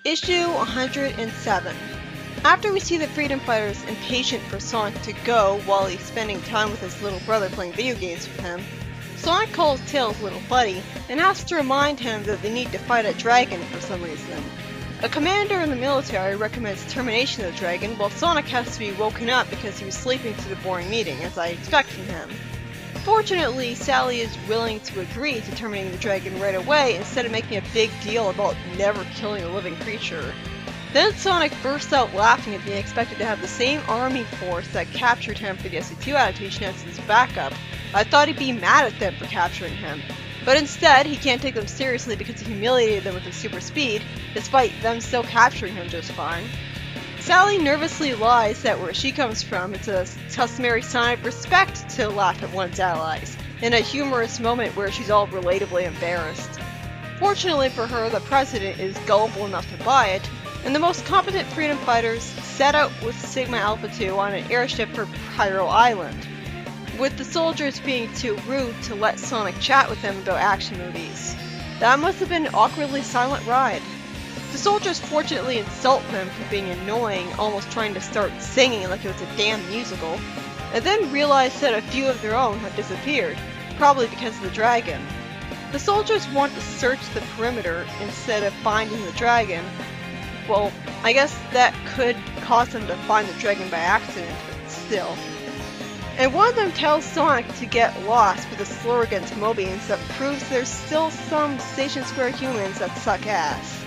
Issue 107. After we see the freedom fighters impatient for Sonic to go while he's spending time with his little brother playing video games with him, Sonic calls Tails little buddy and has to remind him that they need to fight a dragon for some reason. A commander in the military recommends termination of the dragon, while Sonic has to be woken up because he was sleeping through the boring meeting, as I expect from him. Fortunately, Sally is willing to agree to terminating the dragon right away instead of making a big deal about never killing a living creature. Then Sonic bursts out laughing at being expected to have the same army force that captured him for the SC2 adaptation as his backup. I thought he'd be mad at them for capturing him. But instead, he can't take them seriously because he humiliated them with his super speed, despite them still capturing him just fine. Sally nervously lies that where she comes from, it's a customary sign of respect to laugh at one's allies, in a humorous moment where she's all relatably embarrassed. Fortunately for her, the president is gullible enough to buy it, and the most competent freedom fighters set out with Sigma Alpha 2 on an airship for Pyro Island, with the soldiers being too rude to let Sonic chat with them about action movies. That must have been an awkwardly silent ride. The soldiers fortunately insult them for being annoying, almost trying to start singing like it was a damn musical, and then realize that a few of their own have disappeared, probably because of the dragon. The soldiers want to search the perimeter instead of finding the dragon. Well, I guess that could cause them to find the dragon by accident, but still. And one of them tells Sonic to get lost with a slur against Mobians that proves there's still some Station Square humans that suck ass.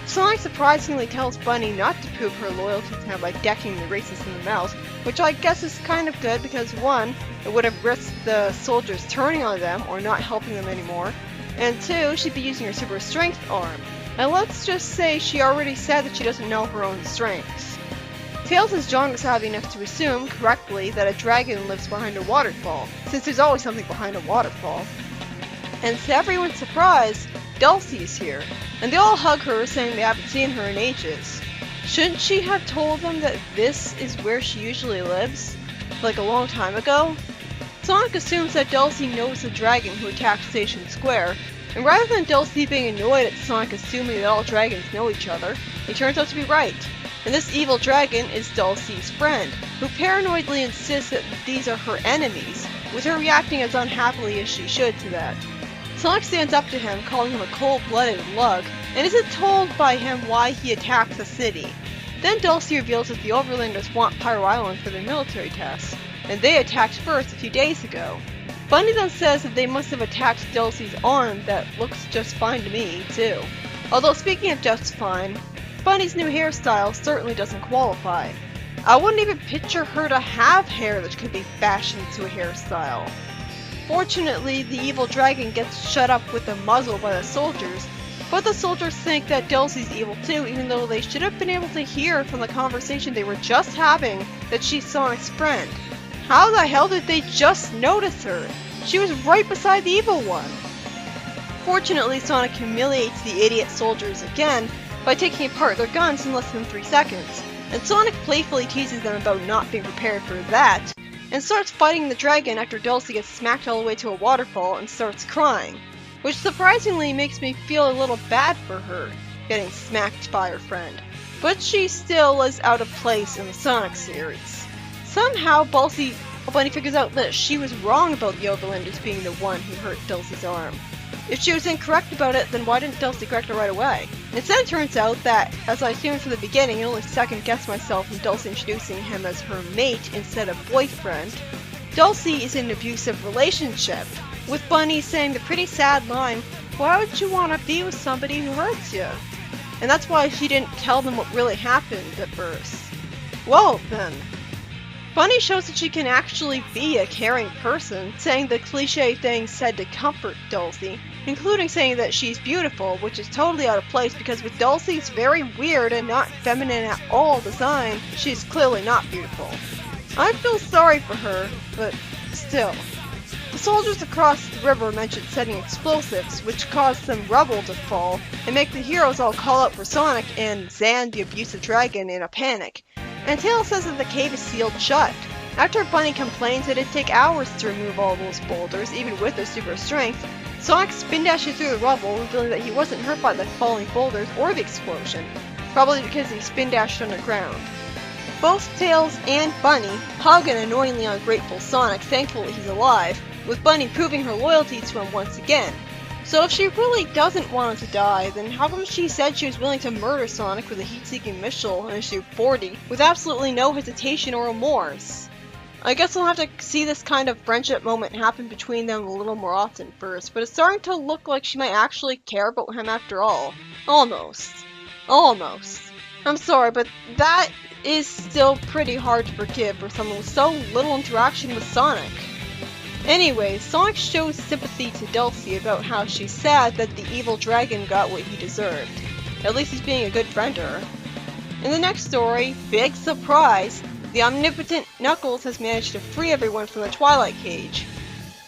Sonic surprisingly tells Bunny not to prove her loyalty to him by decking the racist in the mouth, which I guess is kind of good because one, it would have risked the soldiers turning on them or not helping them anymore, and two, she'd be using her super strength arm. And let's just say she already said that she doesn't know her own strengths. Tails is strong savvy enough to assume, correctly, that a dragon lives behind a waterfall, since there's always something behind a waterfall. And to everyone's surprise, Dulcie is here, and they all hug her saying they haven't seen her in ages. Shouldn't she have told them that this is where she usually lives? Like a long time ago? Sonic assumes that Dulcie knows the dragon who attacked Station Square, and rather than Dulcie being annoyed at Sonic assuming that all dragons know each other, he turns out to be right. And this evil dragon is Dulcie's friend, who paranoidly insists that these are her enemies, with her reacting as unhappily as she should to that. Sonic stands up to him, calling him a cold-blooded lug, and isn't told by him why he attacked the city. Then Dulcie reveals that the Overlanders want Pyro Island for their military tests, and they attacked first a few days ago. Bunny then says that they must have attacked Dulcie's arm that looks just fine to me, too. Although speaking of just fine, Bunny's new hairstyle certainly doesn't qualify. I wouldn't even picture her to have hair that could be fashioned into a hairstyle. Fortunately, the evil dragon gets shut up with a muzzle by the soldiers, but the soldiers think that Dulcie's evil too, even though they should have been able to hear from the conversation they were just having that she's Sonic's friend. How the hell did they just notice her? She was right beside the evil one. Fortunately, Sonic humiliates the idiot soldiers again by taking apart their guns in less than 3 seconds, and Sonic playfully teases them about not being prepared for that, and starts fighting the dragon after Dulcie gets smacked all the way to a waterfall and starts crying, which surprisingly makes me feel a little bad for her, getting smacked by her friend. But she still is out of place in the Sonic series. Somehow Bunny figures out that she was wrong about the Overlanders being the one who hurt Dulcie's arm. If she was incorrect about it, then why didn't Dulcie correct her right away? Instead it turns out that, as I assumed from the beginning, I only second-guessed myself in Dulcie introducing him as her mate instead of boyfriend, Dulcie is in an abusive relationship, with Bunny saying the pretty sad line, "Why would you want to be with somebody who hurts you?" And that's why she didn't tell them what really happened at first. Well then. Bunny shows that she can actually be a caring person, saying the cliche things said to comfort Dulcie, including saying that she's beautiful, which is totally out of place because with Dulcie's very weird and not feminine at all design, she's clearly not beautiful. I feel sorry for her, but still. The soldiers across the river mentioned setting explosives, which cause some rubble to fall, and make the heroes all call out for Sonic and Zan the abusive dragon in a panic. And Tails says that the cave is sealed shut. After Bunny complains that it'd take hours to remove all those boulders, even with their super strength, Sonic spin dashes through the rubble, revealing that he wasn't hurt by the falling boulders or the explosion, probably because he spin dashed underground. Both Tails and Bunny hug an annoyingly ungrateful Sonic, thankful that he's alive, with Bunny proving her loyalty to him once again. So if she really doesn't want him to die, then how come she said she was willing to murder Sonic with a heat-seeking missile in issue 40 with absolutely no hesitation or remorse? I guess we'll have to see this kind of friendship moment happen between them a little more often first, but it's starting to look like she might actually care about him after all. Almost. Almost. I'm sorry, but that is still pretty hard to forgive for someone with so little interaction with Sonic. Anyway, Sonic shows sympathy to Dulcie about how she's sad that the evil dragon got what he deserved. At least he's being a good friend to her. In the next story, big surprise, the omnipotent Knuckles has managed to free everyone from the Twilight Cage.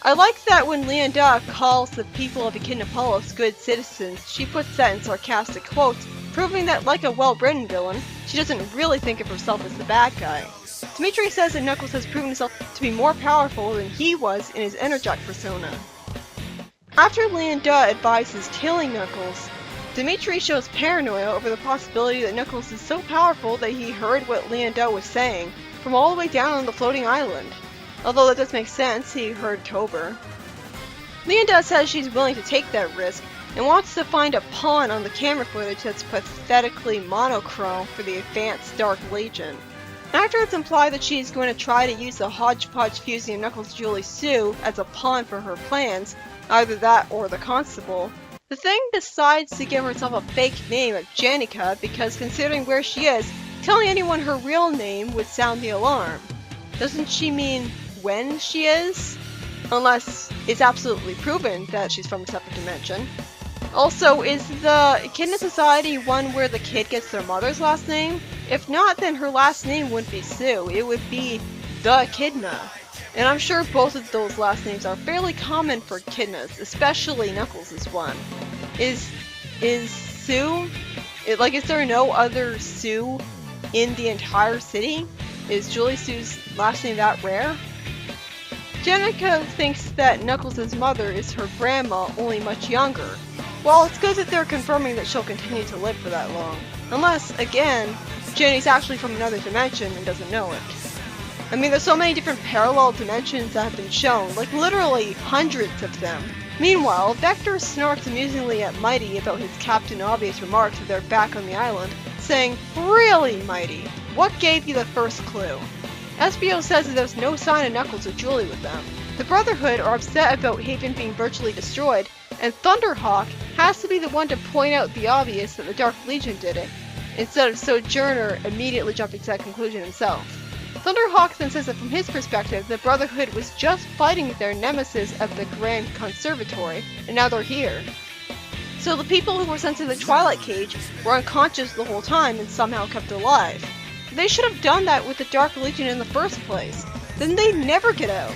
I like that when Leonda calls the people of Echidnapolis good citizens, she puts that in sarcastic quotes, proving that, like a well-written villain, she doesn't really think of herself as the bad guy. Dimitri says that Knuckles has proven himself to be more powerful than he was in his Enerjack persona. After Leonda advises killing Knuckles, Dimitri shows paranoia over the possibility that Knuckles is so powerful that he heard what Leonda was saying from all the way down on the floating island. Although that does make sense, he heard Tober. Leonda says she's willing to take that risk and wants to find a pawn on the camera footage that's pathetically monochrome for the advanced Dark Legion. After it's implied that she's going to try to use the hodgepodge fusing of Knuckles Julie Sue as a pawn for her plans, either that or the Constable, the Thing decides to give herself a fake name of Janica because considering where she is, telling anyone her real name would sound the alarm. Doesn't she mean when she is? Unless it's absolutely proven that she's from a separate dimension. Also, is the Echidna Society one where the kid gets their mother's last name? If not, then her last name wouldn't be Sue, it would be the Echidna. And I'm sure both of those last names are fairly common for echidnas, especially Knuckles is one. Is Sue? Is there no other Sue in the entire city? Is Julie Sue's last name that rare? Janica thinks that Knuckles' mother is her grandma, only much younger. Well, it's good that they're confirming that she'll continue to live for that long. Unless, again, Jenny's actually from another dimension and doesn't know it. I mean, there's so many different parallel dimensions that have been shown, like literally hundreds of them. Meanwhile, Vector snarks amusingly at Mighty about his Captain Obvious remarks that they're back on the island, saying, "Really, Mighty? What gave you the first clue?" SBO says that there's no sign of Knuckles or Julie with them. The Brotherhood are upset about Haven being virtually destroyed, and Thunderhawk has to be the one to point out the obvious that the Dark Legion did it, instead of Sojourner immediately jumping to that conclusion himself. Thunderhawk then says that from his perspective, the Brotherhood was just fighting their nemesis of the Grand Conservatory, and now they're here. So the people who were sent to the Twilight Cage were unconscious the whole time and somehow kept alive. They should have done that with the Dark Legion in the first place. Then they'd never get out.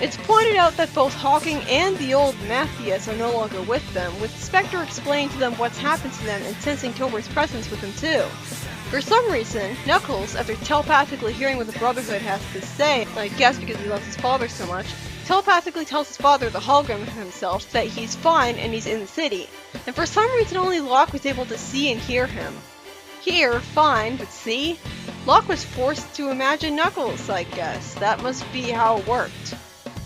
It's pointed out that both Hawking and the old Matthias are no longer with them, with Spectre explaining to them what's happened to them and sensing Tober's presence with them too. For some reason, Knuckles, after telepathically hearing what the Brotherhood has to say, I guess because he loves his father so much, telepathically tells his father, the hologram of himself, that he's fine and he's in the city. And for some reason only Locke was able to see and hear him. Hear, fine, but see? Locke was forced to imagine Knuckles, I guess. That must be how it worked.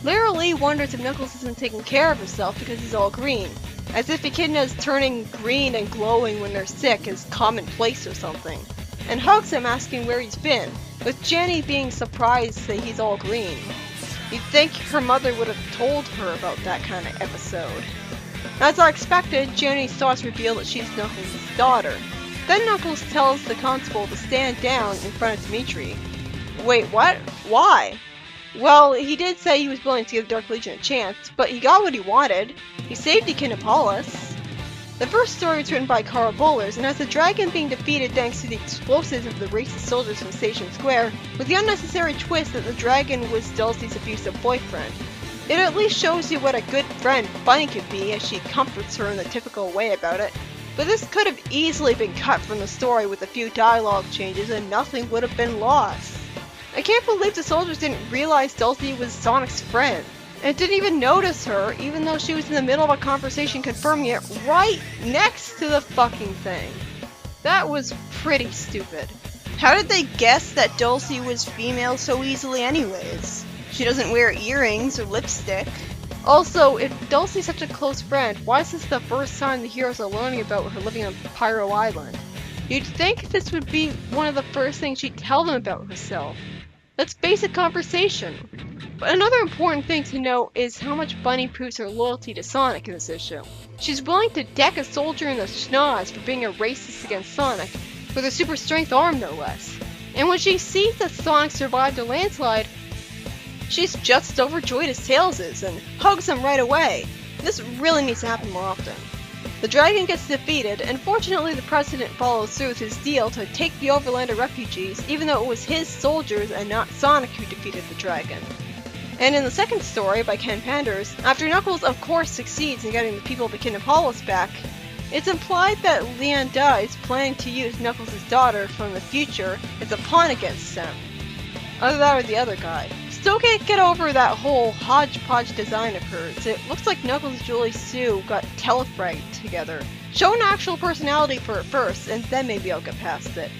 Lara Lee wonders if Knuckles isn't taking care of himself because he's all green. As if echidnas turning green and glowing when they're sick is commonplace or something. And hugs him asking where he's been, with Jenny being surprised that he's all green. You'd think her mother would have told her about that kind of episode. As I expected, Jenny's thoughts reveal that she's Knuckles' daughter. Then Knuckles tells the constable to stand down in front of Dimitri. Wait, what? Why? Well, he did say he was willing to give Dark Legion a chance, but he got what he wanted. He saved Echidnapolis. The first story was written by Carl Bollers, and has the dragon being defeated thanks to the explosives of the racist soldiers from Station Square, with the unnecessary twist that the dragon was Dulcie's abusive boyfriend. It at least shows you what a good friend Bunny could be as she comforts her in the typical way about it. But this could have easily been cut from the story with a few dialogue changes and nothing would have been lost. I can't believe the soldiers didn't realize Dulcie was Sonic's friend. and didn't even notice her, even though she was in the middle of a conversation confirming it right next to the fucking thing. That was pretty stupid. How did they guess that Dulcie was female so easily anyways? She doesn't wear earrings or lipstick. Also, if Dulcie's such a close friend, why is this the first time the heroes are learning about her living on Pyro Island? You'd think this would be one of the first things she'd tell them about herself. That's basic conversation. But another important thing to note is how much Bunny proves her loyalty to Sonic in this issue. She's willing to deck a soldier in the schnoz for being a racist against Sonic, with a super strength arm no less. And when she sees that Sonic survived a landslide, she's just as overjoyed as Tails is and hugs him right away. This really needs to happen more often. The dragon gets defeated, and fortunately the president follows through with his deal to take the Overlander refugees, even though it was his soldiers and not Sonic who defeated the dragon. And in the second story, by Ken Panders, after Knuckles of course succeeds in getting the people of the Kingdom Hollows back, it's implied that Leon Da is planning to use Knuckles' daughter from the future as a pawn against them. Either that or the other guy. Still can't get over that whole hodgepodge design of hers. It looks like Knuckles and Julie Sue got telefragged together. Show an actual personality for it first, and then maybe I'll get past it.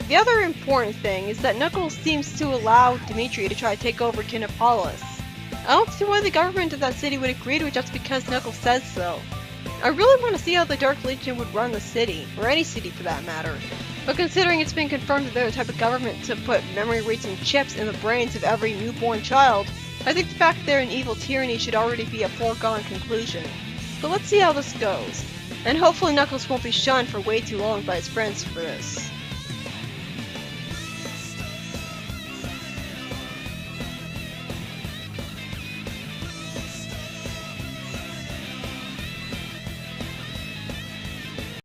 The other important thing is that Knuckles seems to allow Dimitri to try to take over Kingdom Hollows. I don't see why the government of that city would agree to it just because Knuckles says so. I really want to see how the Dark Legion would run the city, or any city for that matter. But considering it's been confirmed that they're the type of government to put memory-racing chips in the brains of every newborn child, I think the fact they're an evil tyranny should already be a foregone conclusion. But let's see how this goes. And hopefully Knuckles won't be shunned for way too long by his friends for this.